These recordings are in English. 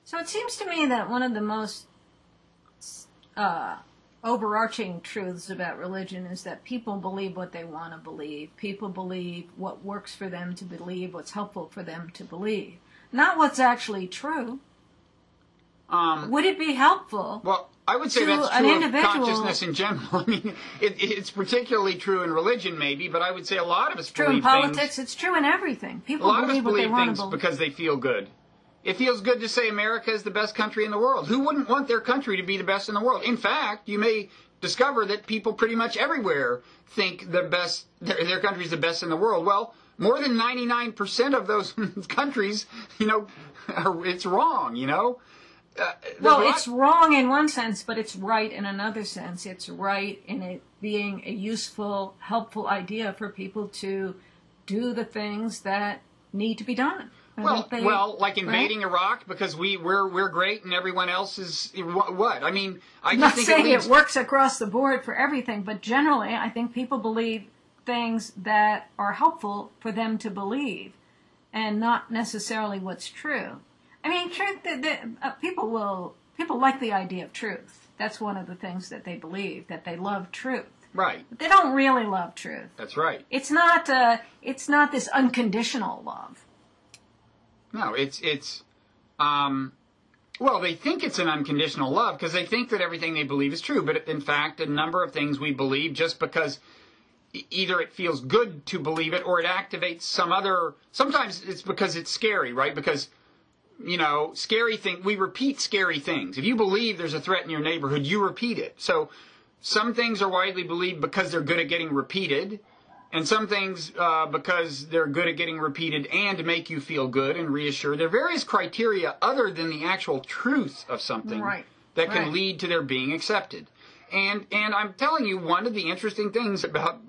So it seems to me that one of the most overarching truths about religion is that people believe what they want to believe. People believe what works for them to believe, what's helpful for them to believe. Not what's actually true. Would it be helpful? Well, I would say that's true of consciousness in general. I mean, it's particularly true in religion, maybe, but I would say a lot of us believe things. It's true in politics. It's true in everything. People believe what they want to believe because they feel good. It feels good to say America is the best country in the world. Who wouldn't want their country to be the best in the world? In fact, you may discover that people pretty much everywhere think their country is the best in the world. Well, more than 99% of those countries, it's wrong, Well, it's wrong in one sense, but it's right in another sense. It's right in it being a useful, helpful idea for people to do the things that need to be done. Well, like invading Iraq because we're great and everyone else is what? I mean, I I'm not saying it works across the board for everything, but generally, I think people believe things that are helpful for them to believe, and not necessarily what's true. I mean, truth. People like the idea of truth. That's one of the things that they believe, that they love truth. Right. But they don't really love truth. That's right. It's not this unconditional love. No, well, they think it's an unconditional love because they think that everything they believe is true. But in fact, a number of things we believe just because either it feels good to believe it or it activates some other, sometimes it's because it's scary, right? Because, scary thing, we repeat scary things. If you believe there's a threat in your neighborhood, you repeat it. So some things are widely believed because they're good at getting repeated. And some things because they're good at getting repeated and make you feel good and reassure. There are various criteria other than the actual truth of something that can lead to their being accepted. And I'm telling you, one of the interesting things about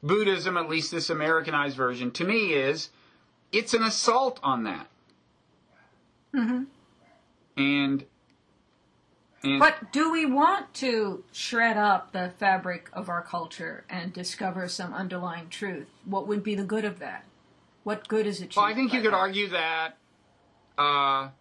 Buddhism, at least this Americanized version, to me is it's an assault on that. Mm-hmm. And but do we want to shred up the fabric of our culture and discover some underlying truth? What would be the good of that? What good is it? Well, I think you could argue that that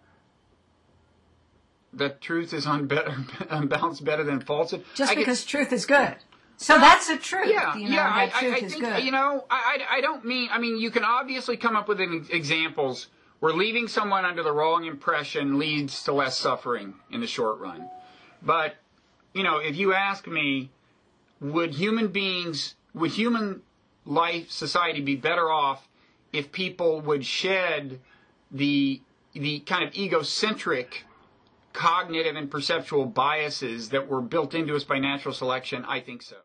truth is unbalanced better than falsehood. Just because truth is good. So that's the truth. I truth is think, good. I don't mean, you can obviously come up with examples where leaving someone under the wrong impression leads to less suffering in the short run. But, if you ask me, would human life, society be better off if people would shed the kind of egocentric cognitive and perceptual biases that were built into us by natural selection? I think so.